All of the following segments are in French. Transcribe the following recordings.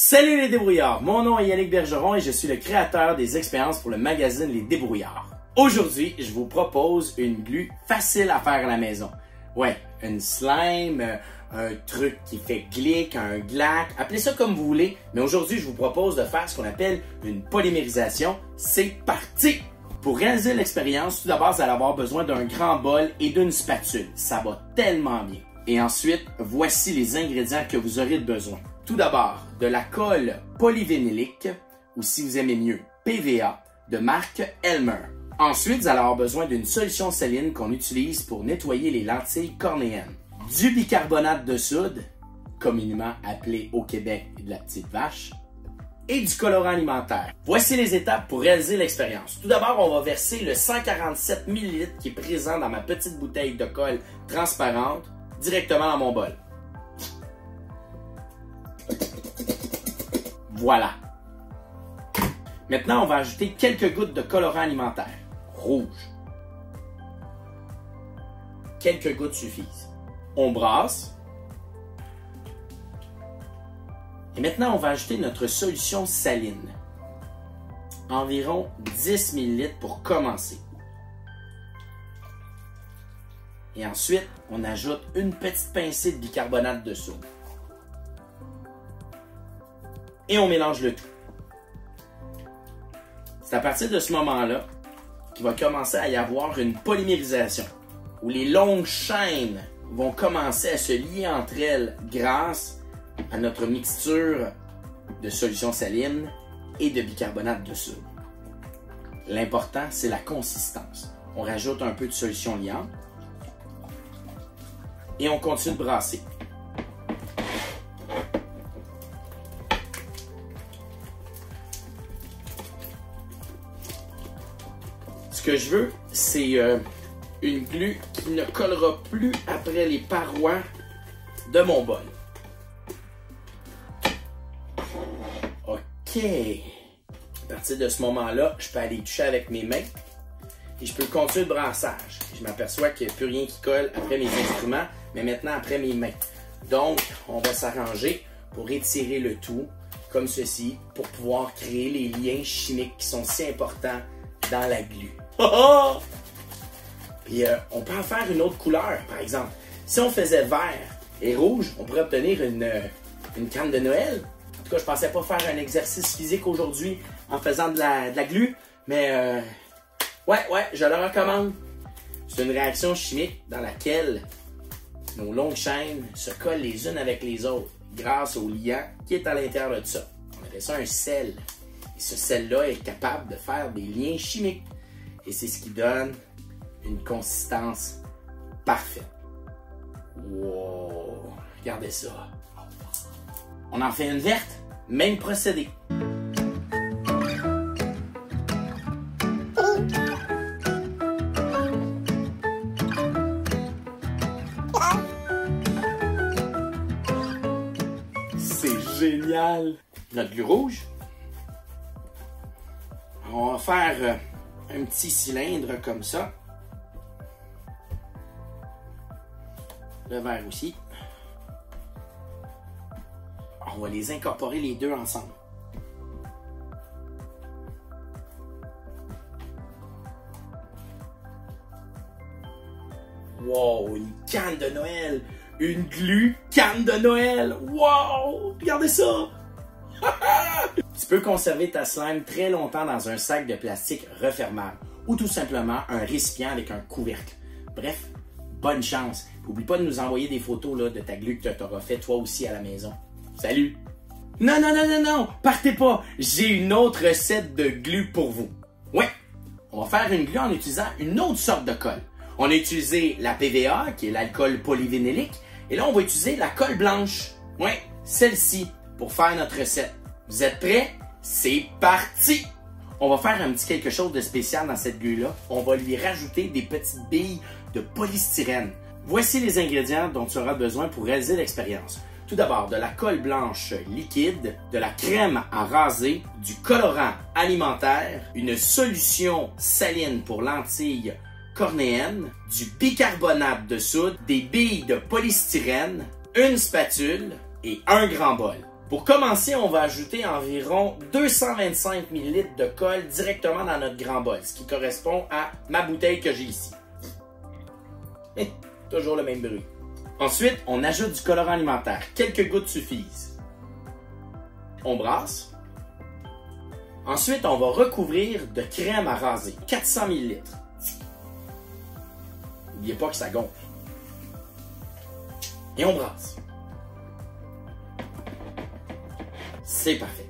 Salut les débrouillards, mon nom est Yannick Bergeron et je suis le créateur des expériences pour le magazine Les Débrouillards. Aujourd'hui, je vous propose une glu facile à faire à la maison. Ouais, une slime, un truc qui fait glick, un glac, appelez ça comme vous voulez, mais aujourd'hui, je vous propose de faire ce qu'on appelle une polymérisation. C'est parti! Pour réaliser l'expérience, tout d'abord, vous allez avoir besoin d'un grand bol et d'une spatule. Ça va tellement bien. Et ensuite, voici les ingrédients que vous aurez besoin. Tout d'abord, de la colle polyvinylique, ou si vous aimez mieux, PVA, de marque Elmer. Ensuite, vous allez avoir besoin d'une solution saline qu'on utilise pour nettoyer les lentilles cornéennes. Du bicarbonate de soude, communément appelé au Québec de la petite vache, et du colorant alimentaire. Voici les étapes pour réaliser l'expérience. Tout d'abord, on va verser le 147 ml qui est présent dans ma petite bouteille de colle transparente directement dans mon bol. Voilà. Maintenant, on va ajouter quelques gouttes de colorant alimentaire. Rouge. Quelques gouttes suffisent. On brasse. Et maintenant, on va ajouter notre solution saline. Environ 10 ml pour commencer. Et ensuite, on ajoute une petite pincée de bicarbonate de soude. Et on mélange le tout. C'est à partir de ce moment-là qu'il va commencer à y avoir une polymérisation, où les longues chaînes vont commencer à se lier entre elles grâce à notre mixture de solution saline et de bicarbonate de soude. L'important, c'est la consistance. On rajoute un peu de solution liante et on continue de brasser. Ce que je veux, c'est une glu qui ne collera plus après les parois de mon bol. OK. À partir de ce moment-là, je peux aller toucher avec mes mains et je peux continuer le brassage. Je m'aperçois qu'il n'y a plus rien qui colle après mes instruments, mais maintenant après mes mains. Donc, on va s'arranger pour étirer le tout comme ceci pour pouvoir créer les liens chimiques qui sont si importants dans la glu. Puis on peut en faire une autre couleur, par exemple. Si on faisait vert et rouge, on pourrait obtenir une canne de Noël. En tout cas, je pensais pas faire un exercice physique aujourd'hui en faisant de la glu, mais ouais, je le recommande. C'est une réaction chimique dans laquelle nos longues chaînes se collent les unes avec les autres grâce au liant qui est à l'intérieur de ça. On appelle ça un sel. Et ce sel-là est capable de faire des liens chimiques. Et c'est ce qui donne une consistance parfaite. Wow! Regardez ça. On en fait une verte, même procédé. C'est génial! Notre glu rouge. On va faire un petit cylindre comme ça. Le vert aussi. On va les incorporer les deux ensemble. Wow, une canne de Noël! Une glu canne de Noël! Wow! Regardez ça! Tu peux conserver ta slime très longtemps dans un sac de plastique refermable ou tout simplement un récipient avec un couvercle. Bref, bonne chance. N'oublie pas de nous envoyer des photos là, de ta glu que tu auras fait toi aussi à la maison. Salut! Non, partez pas! J'ai une autre recette de glu pour vous. Ouais, on va faire une glu en utilisant une autre sorte de colle. On a utilisé la PVA, qui est l'alcool polyvinylique, et là on va utiliser la colle blanche. Ouais, celle-ci, pour faire notre recette. Vous êtes prêts? C'est parti! On va faire un petit quelque chose de spécial dans cette glu-là. On va lui rajouter des petites billes de polystyrène. Voici les ingrédients dont tu auras besoin pour réaliser l'expérience. Tout d'abord, de la colle blanche liquide, de la crème à raser, du colorant alimentaire, une solution saline pour lentilles cornéennes, du bicarbonate de soude, des billes de polystyrène, une spatule et un grand bol. Pour commencer, on va ajouter environ 225 ml de colle directement dans notre grand bol, ce qui correspond à ma bouteille que j'ai ici. Toujours le même bruit. Ensuite, on ajoute du colorant alimentaire. Quelques gouttes suffisent. On brasse. Ensuite, on va recouvrir de crème à raser, 400 ml. N'oubliez pas que ça gonfle. Et on brasse. C'est parfait.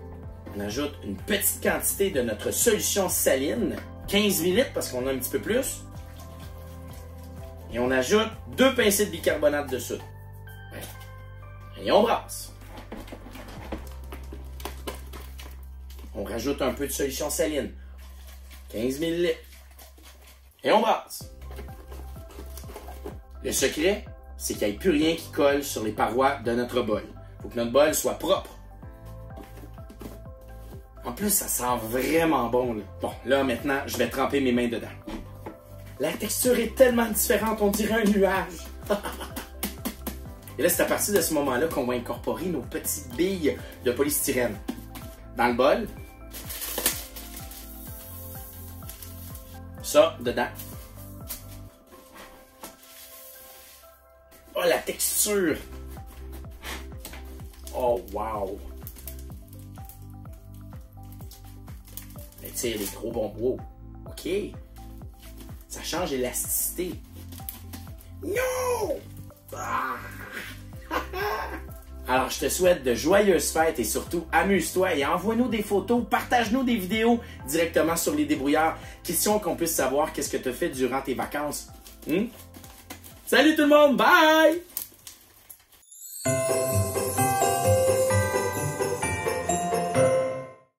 On ajoute une petite quantité de notre solution saline, 15 ml parce qu'on a un petit peu plus. Et on ajoute 2 pincées de bicarbonate de soude. Et on brasse. On rajoute un peu de solution saline, 15 ml. Et on brasse. Le secret, c'est qu'il n'y ait plus rien qui colle sur les parois de notre bol. Il faut que notre bol soit propre. En plus, ça sent vraiment bon, là. Bon, là, maintenant, je vais tremper mes mains dedans. La texture est tellement différente, on dirait un nuage. Et là, c'est à partir de ce moment-là qu'on va incorporer nos petites billes de polystyrène. Dans le bol. Ça, dedans. Oh, la texture! Oh, wow! Mais tu sais, elle est trop bon. Wow! OK! Ça change l'élasticité. Non! Ah! Alors, je te souhaite de joyeuses fêtes et surtout, amuse-toi et envoie-nous des photos, partage-nous des vidéos directement sur les débrouillards. Question qu'on puisse savoir qu'est-ce que tu as fait durant tes vacances. Salut tout le monde! Bye!